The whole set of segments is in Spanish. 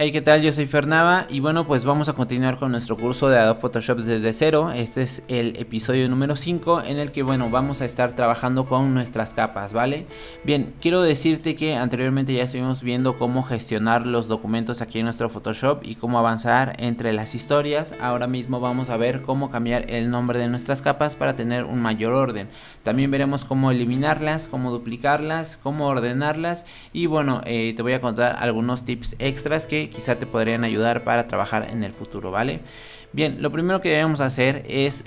Hey, ¿qué tal? Yo soy Fernava y bueno, pues vamos a continuar con nuestro curso de Adobe Photoshop desde cero. Este es el episodio número 5 en el que, bueno, vamos a estar trabajando con nuestras capas, ¿vale? Bien, quiero decirte que anteriormente ya estuvimos viendo cómo gestionar los documentos aquí en nuestro Photoshop y cómo avanzar entre las historias. Ahora mismo vamos a ver cómo cambiar el nombre de nuestras capas para tener un mayor orden. También veremos cómo eliminarlas, cómo duplicarlas, cómo ordenarlas y bueno, te voy a contar algunos tips extras que quizá te podrían ayudar para trabajar en el futuro, ¿vale? Bien, lo primero que debemos hacer es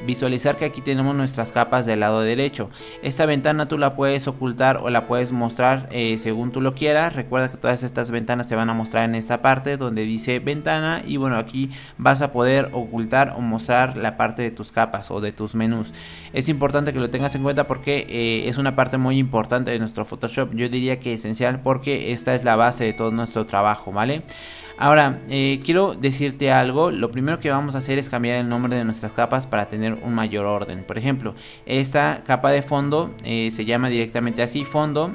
visualizar que aquí tenemos nuestras capas del lado derecho. Esta ventana tú la puedes ocultar o la puedes mostrar según tú lo quieras. Recuerda que todas estas ventanas te van a mostrar en esta parte donde dice ventana y bueno, aquí vas a poder ocultar o mostrar la parte de tus capas o de tus menús. Es importante que lo tengas en cuenta porque es una parte muy importante de nuestro Photoshop. Yo diría que esencial porque esta es la base de todo nuestro trabajo, ¿vale? Ahora, quiero decirte algo. Lo primero que vamos a hacer es cambiar el nombre de nuestras capas para tener un mayor orden. Por ejemplo, esta capa de fondo se llama directamente así, fondo.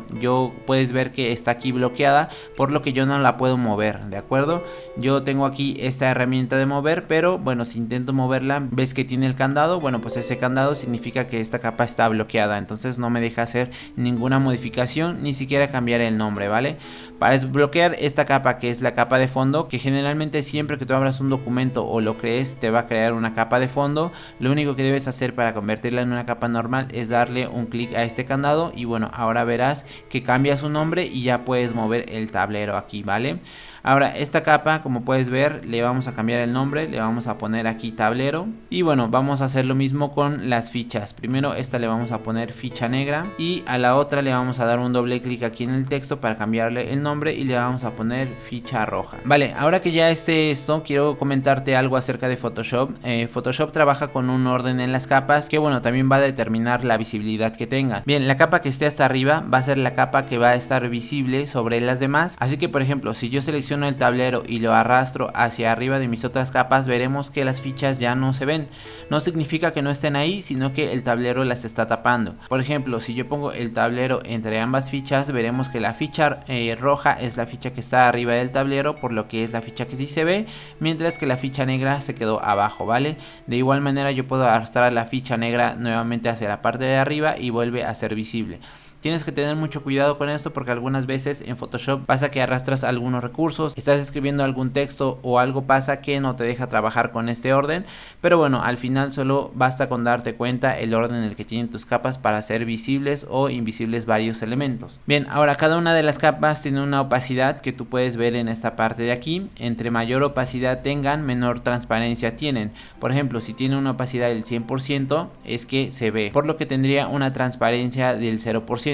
Puedes ver que está aquí bloqueada, por lo que yo no la puedo mover, ¿de acuerdo? Yo tengo aquí esta herramienta de mover, pero bueno, si intento moverla, ves que tiene el candado. Bueno, pues ese candado significa que esta capa está bloqueada, entonces no me deja hacer ninguna modificación, ni siquiera cambiar el nombre, ¿vale? Para desbloquear esta capa, que es la capa de fondo, que generalmente siempre que tú abras un documento o lo crees te va a crear una capa de fondo, lo único que debes hacer para convertirla en una capa normal es darle un clic a este candado y bueno, ahora verás que cambia su nombre y ya puedes mover el tablero aquí, ¿vale? Ahora esta capa, como puedes ver, le vamos a cambiar el nombre, le vamos a poner aquí tablero y bueno, vamos a hacer lo mismo con las fichas. Primero esta le vamos a poner ficha negra y a la otra le vamos a dar un doble clic aquí en el texto para cambiarle el nombre y le vamos a poner ficha roja. Vale, ahora que ya esté esto, quiero comentarte algo acerca de Photoshop. Photoshop trabaja con un orden en las capas que bueno, también va a determinar la visibilidad que tengan. Bien, la capa que esté hasta arriba va a ser la capa que va a estar visible sobre las demás, así que por ejemplo, si yo selecciono el tablero y lo arrastro hacia arriba de mis otras capas, veremos que las fichas ya no se ven. No significa que no estén ahí, sino que el tablero las está tapando. Por ejemplo, si yo pongo el tablero entre ambas fichas, veremos que la ficha roja es la ficha que está arriba del tablero, por lo que es la ficha que sí se ve, mientras que la ficha negra se quedó abajo, ¿vale? De igual manera yo puedo arrastrar la ficha negra nuevamente hacia la parte de arriba y vuelve a ser visible. Tienes que tener mucho cuidado con esto porque algunas veces en Photoshop pasa que arrastras algunos recursos, estás escribiendo algún texto o algo pasa que no te deja trabajar con este orden, pero bueno, al final solo basta con darte cuenta el orden en el que tienen tus capas para hacer visibles o invisibles varios elementos. Bien, ahora cada una de las capas tiene una opacidad que tú puedes ver en esta parte de aquí. Entre mayor opacidad tengan, menor transparencia tienen. Por ejemplo, si tiene una opacidad del 100% es que se ve, por lo que tendría una transparencia del 0%.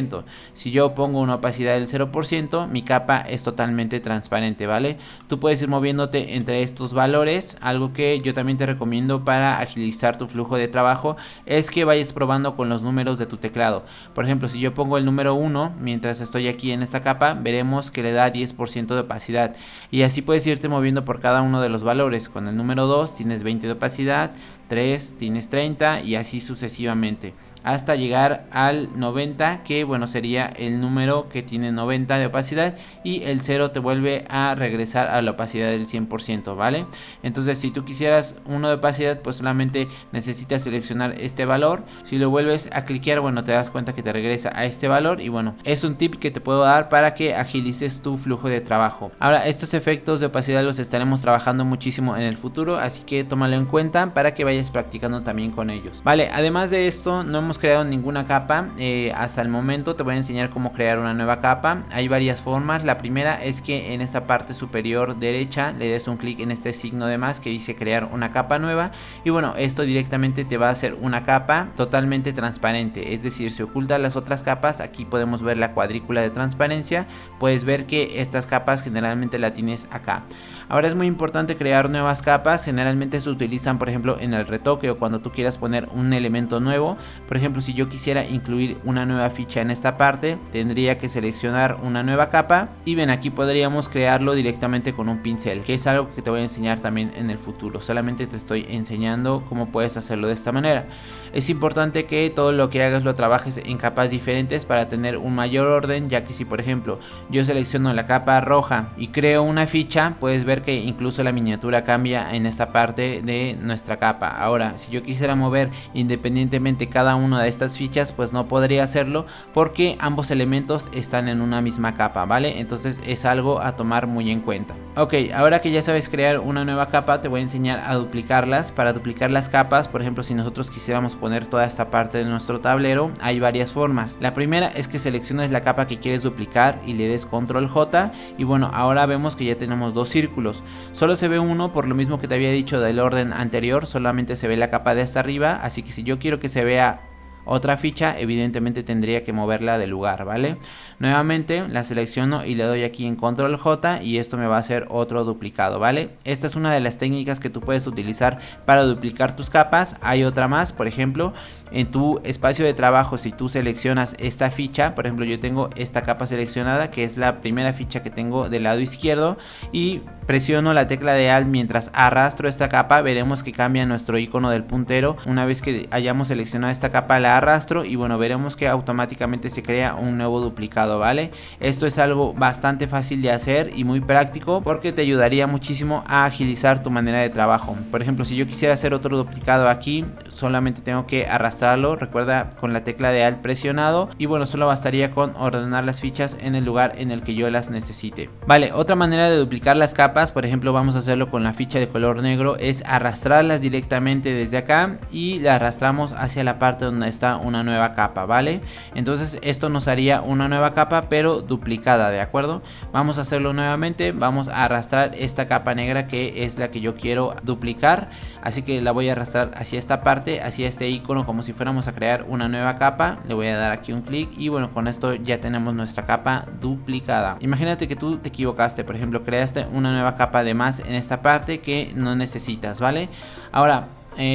Si yo pongo una opacidad del 0%, mi capa es totalmente transparente, ¿vale? Tú puedes ir moviéndote entre estos valores. Algo que yo también te recomiendo para agilizar tu flujo de trabajo es que vayas probando con los números de tu teclado. Por ejemplo, si yo pongo el número 1 mientras estoy aquí en esta capa, veremos que le da 10% de opacidad y así puedes irte moviendo por cada uno de los valores. Con el número 2 tienes 20 de opacidad, 3 tienes 30 y así sucesivamente hasta llegar al 90, que bueno, sería el número que tiene 90 de opacidad, y el 0 te vuelve a regresar a la opacidad del 100%, ¿vale? Entonces si tú quisieras uno de opacidad, pues solamente necesitas seleccionar este valor. Si lo vuelves a cliquear, bueno, te das cuenta que te regresa a este valor y bueno, es un tip que te puedo dar para que agilices tu flujo de trabajo. Ahora, estos efectos de opacidad los estaremos trabajando muchísimo en el futuro, así que tómalo en cuenta para que vayas practicando también con ellos. Vale, además de esto, no hemos creado ninguna capa hasta el momento. Te voy a enseñar cómo crear una nueva capa. Hay varias formas. La primera es que en esta parte superior derecha le des un clic en este signo de más que dice crear una capa nueva y bueno, esto directamente te va a hacer una capa totalmente transparente, es decir, se ocultan las otras capas. Aquí podemos ver la cuadrícula de transparencia, puedes ver que estas capas generalmente la tienes acá. Ahora es muy importante crear nuevas capas, generalmente se utilizan por ejemplo en el retoque o cuando tú quieras poner un elemento nuevo. Por ejemplo, si yo quisiera incluir una nueva ficha ficha en esta parte, tendría que seleccionar una nueva capa y ven, aquí podríamos crearlo directamente con un pincel, que es algo que te voy a enseñar también en el futuro. Solamente te estoy enseñando cómo puedes hacerlo de esta manera. Es importante que todo lo que hagas lo trabajes en capas diferentes para tener un mayor orden, ya que si por ejemplo yo selecciono la capa roja y creo una ficha, puedes ver que incluso la miniatura cambia en esta parte de nuestra capa. Ahora, si yo quisiera mover independientemente cada una de estas fichas, pues no podría hacerlo porque ambos elementos están en una misma capa, ¿vale? Entonces es algo a tomar muy en cuenta. Ok, ahora que ya sabes crear una nueva capa, te voy a enseñar a duplicarlas. Para duplicar las capas, por ejemplo, si nosotros quisiéramos poner toda esta parte de nuestro tablero, hay varias formas. La primera es que selecciones la capa que quieres duplicar y le des control J, y bueno, ahora vemos que ya tenemos dos círculos. Solo se ve uno, por lo mismo que te había dicho del orden anterior, solamente se ve la capa de hasta arriba, así que si yo quiero que se vea otra ficha, evidentemente tendría que moverla de lugar, ¿vale? Nuevamente la selecciono y le doy aquí en control J y esto me va a hacer otro duplicado, ¿vale? Esta es una de las técnicas que tú puedes utilizar para duplicar tus capas. Hay otra más, por ejemplo, en tu espacio de trabajo, si tú seleccionas esta ficha, por ejemplo yo tengo esta capa seleccionada, que es la primera ficha que tengo del lado izquierdo, y presiono la tecla de Alt mientras arrastro esta capa, veremos que cambia nuestro icono del puntero. Una vez que hayamos seleccionado esta capa, la arrastro y bueno, veremos que automáticamente se crea un nuevo duplicado, ¿vale? Esto es algo bastante fácil de hacer y muy práctico porque te ayudaría muchísimo a agilizar tu manera de trabajo. Por ejemplo, si yo quisiera hacer otro duplicado aquí, solamente tengo que arrastrarlo, recuerda, con la tecla de Alt presionado, y bueno, solo bastaría con ordenar las fichas en el lugar en el que yo las necesite. Vale, otra manera de duplicar las capas, por ejemplo, vamos a hacerlo con la ficha de color negro, es arrastrarlas directamente desde acá y la arrastramos hacia la parte donde está una nueva capa, ¿vale? Entonces esto nos haría una nueva capa pero duplicada, ¿de acuerdo? Vamos a hacerlo nuevamente, vamos a arrastrar esta capa negra que es la que yo quiero duplicar, así que la voy a arrastrar hacia esta parte, hacia este icono, como si fuéramos a crear una nueva capa. Le voy a dar aquí un clic y bueno, con esto ya tenemos nuestra capa duplicada. Imagínate que tú te equivocaste, por ejemplo, creaste una nueva capa de más en esta parte que no necesitas, ¿vale? Ahora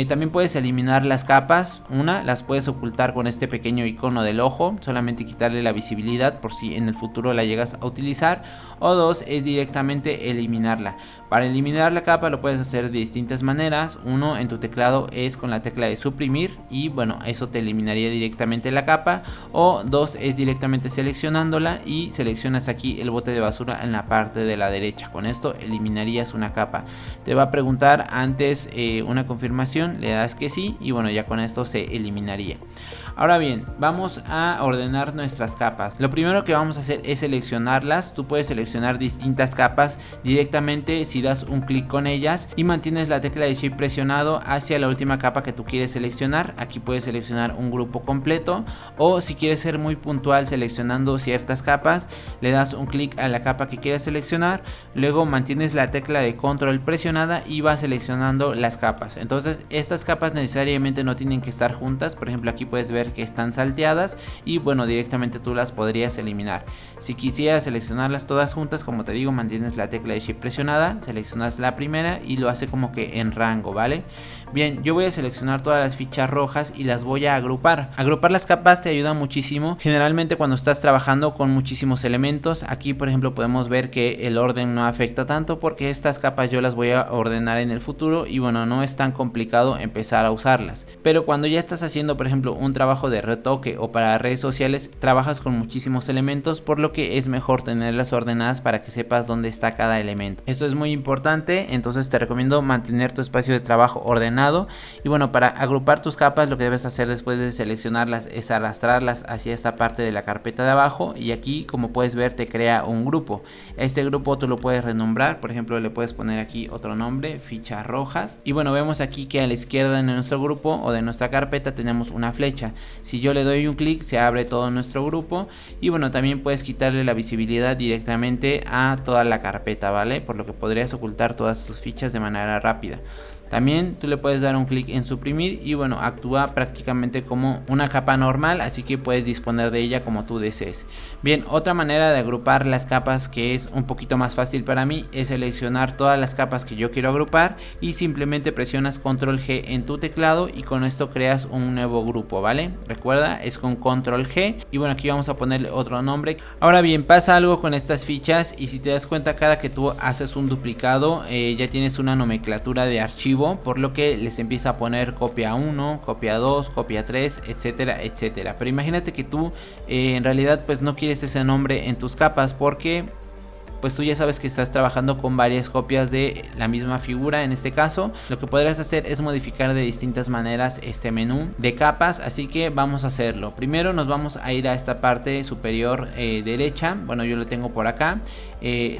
también puedes eliminar las capas. Las puedes ocultar con este pequeño icono del ojo, solamente quitarle la visibilidad por si en el futuro la llegas a utilizar, o dos, es directamente eliminarla. Para eliminar la capa lo puedes hacer de distintas maneras. Uno, en tu teclado es con la tecla de suprimir y bueno, eso te eliminaría directamente la capa, o dos, es directamente seleccionándola y seleccionas aquí el bote de basura en la parte de la derecha. Con esto eliminarías una capa. Te va a preguntar antes una confirmación, le das que sí y bueno, ya con esto se eliminaría. Ahora bien, vamos a ordenar nuestras capas. Lo primero que vamos a hacer es seleccionarlas. Tú puedes seleccionar distintas capas directamente si das un clic con ellas y mantienes la tecla de Shift presionado hacia la última capa que tú quieres seleccionar. Aquí puedes seleccionar un grupo completo, o si quieres ser muy puntual seleccionando ciertas capas, le das un clic a la capa que quieres seleccionar, luego mantienes la tecla de control presionada y vas seleccionando las capas. Entonces estas capas necesariamente no tienen que estar juntas. Por ejemplo, aquí puedes ver que están salteadas y bueno, directamente tú las podrías eliminar. Si quisieras seleccionarlas todas juntas, como te digo, mantienes la tecla de Shift presionada, seleccionas la primera y lo hace como que en rango, ¿vale? Bien, yo voy a seleccionar todas las fichas rojas y las voy a agrupar. Agrupar las capas te ayuda muchísimo, generalmente cuando estás trabajando con muchísimos elementos. Aquí por ejemplo podemos ver que el orden no afecta tanto porque estas capas yo las voy a ordenar en el futuro y bueno, no es tan complicado empezar a usarlas. Pero cuando ya estás haciendo por ejemplo un trabajo de retoque o para redes sociales, trabajas con muchísimos elementos, por lo que es mejor tenerlas ordenadas para que sepas dónde está cada elemento. Esto es muy importante, entonces te recomiendo mantener tu espacio de trabajo ordenado. Y bueno, para agrupar tus capas lo que debes hacer después de seleccionarlas es arrastrarlas hacia esta parte de la carpeta de abajo y aquí, como puedes ver, te crea un grupo. Este grupo tú lo puedes renombrar, por ejemplo le puedes poner aquí otro nombre, fichas rojas, y bueno, vemos aquí que a la izquierda de nuestro grupo o de nuestra carpeta tenemos una flecha. Si yo le doy un clic se abre todo nuestro grupo y bueno, también puedes quitarle la visibilidad directamente a toda la carpeta, ¿vale? Por lo que podrías ocultar todas tus fichas de manera rápida. También tú le puedes dar un clic en suprimir y bueno, actúa prácticamente como una capa normal, así que puedes disponer de ella como tú desees. Bien, otra manera de agrupar las capas que es un poquito más fácil para mí es seleccionar todas las capas que yo quiero agrupar y simplemente presionas control G en tu teclado y con esto creas un nuevo grupo, ¿vale? Recuerda, es con control G y bueno, aquí vamos a ponerle otro nombre. Ahora bien, pasa algo con estas fichas y si te das cuenta, cada que tú haces un duplicado ya tienes una nomenclatura de archivo, por lo que les empieza a poner copia 1, copia 2, copia 3, etcétera, etcétera. Pero imagínate que tú en realidad pues no quieres ese nombre en tus capas porque pues tú ya sabes que estás trabajando con varias copias de la misma figura. En este caso lo que podrás hacer es modificar de distintas maneras este menú de capas, así que vamos a hacerlo. Primero nos vamos a ir a esta parte superior derecha, bueno, yo lo tengo por acá.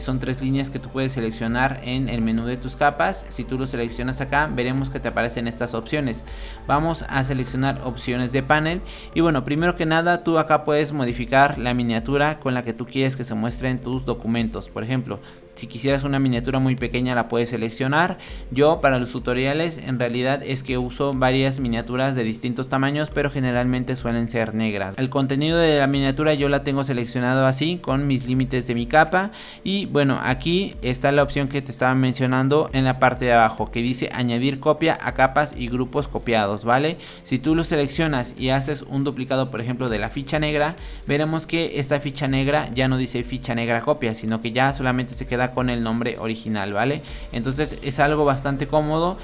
Son 3 líneas que tú puedes seleccionar en el menú de tus capas. Si tú lo seleccionas acá, veremos que te aparecen estas opciones. Vamos a seleccionar opciones de panel y bueno, primero que nada tú acá puedes modificar la miniatura con la que tú quieres que se muestre en tus documentos. Por ejemplo, si quisieras una miniatura muy pequeña la puedes seleccionar. Yo para los tutoriales en realidad es que uso varias miniaturas de distintos tamaños, pero generalmente suelen ser negras. El contenido de la miniatura yo la tengo seleccionado así con mis límites de mi capa y bueno, aquí está la opción que te estaba mencionando en la parte de abajo que dice añadir copia a capas y grupos copiados, ¿vale? Si tú lo seleccionas y haces un duplicado, por ejemplo, de la ficha negra, veremos que esta ficha negra ya no dice ficha negra copia, sino que ya solamente se queda con el nombre original, ¿vale? Entonces es algo bastante cómodo,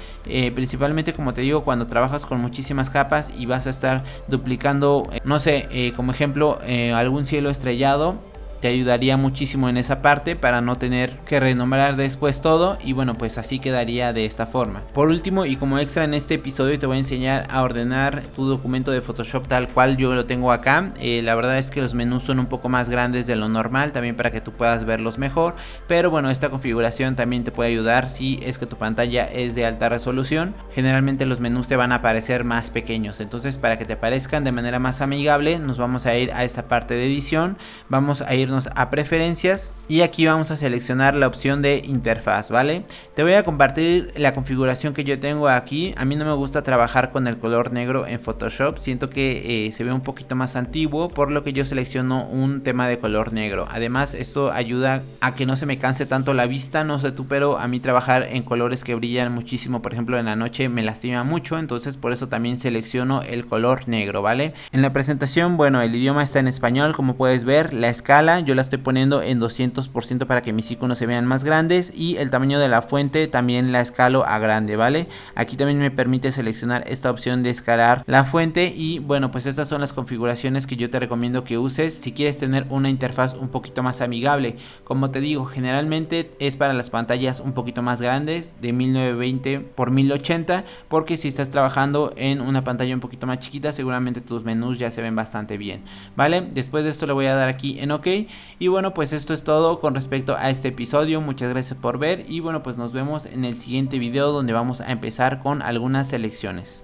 principalmente como te digo, cuando trabajas con muchísimas capas y vas a estar duplicando, no sé, como ejemplo, algún cielo estrellado. Te ayudaría muchísimo en esa parte para no tener que renombrar después todo y bueno, pues así quedaría de esta forma. Por último y como extra en este episodio te voy a enseñar a ordenar tu documento de Photoshop tal cual yo lo tengo acá. La verdad es que los menús son un poco más grandes de lo normal, también para que tú puedas verlos mejor, pero bueno, esta configuración también te puede ayudar si es que tu pantalla es de alta resolución. Generalmente los menús te van a aparecer más pequeños, entonces para que te aparezcan de manera más amigable nos vamos a ir a esta parte de edición, vamos a ir a preferencias y aquí vamos a seleccionar la opción de interfaz, ¿vale? Te voy a compartir la configuración que yo tengo aquí. A mí no me gusta trabajar con el color negro en Photoshop, siento que se ve un poquito más antiguo, por lo que yo selecciono un tema de color negro. Además esto ayuda a que no se me canse tanto la vista, no sé tú, pero a mí trabajar en colores que brillan muchísimo, por ejemplo en la noche, me lastima mucho, entonces por eso también selecciono el color negro, ¿vale? En la presentación, bueno, el idioma está en español, como puedes ver. La escala yo la estoy poniendo en 200% para que mis iconos se vean más grandes y el tamaño de la fuente también la escalo a grande, ¿vale? Aquí también me permite seleccionar esta opción de escalar la fuente y bueno, pues estas son las configuraciones que yo te recomiendo que uses si quieres tener una interfaz un poquito más amigable. Como te digo, generalmente es para las pantallas un poquito más grandes de 1920 por 1080, porque si estás trabajando en una pantalla un poquito más chiquita seguramente tus menús ya se ven bastante bien, ¿vale? Después de esto le voy a dar aquí en OK. Y bueno, pues esto es todo con respecto a este episodio. Muchas gracias por ver y bueno, pues nos vemos en el siguiente video donde vamos a empezar con algunas selecciones.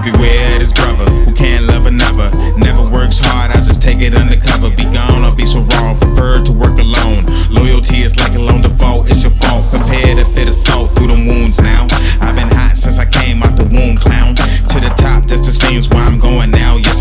Beware this brother who can't love another. Never works hard, I just take it undercover. Be gone or be so wrong, prefer to work alone. Loyalty is like a loan default, it's your fault. Prepare to fit assault through the wounds now. I've been hot since I came out the womb, clown. To the top, that's the seems where I'm going now. Yes,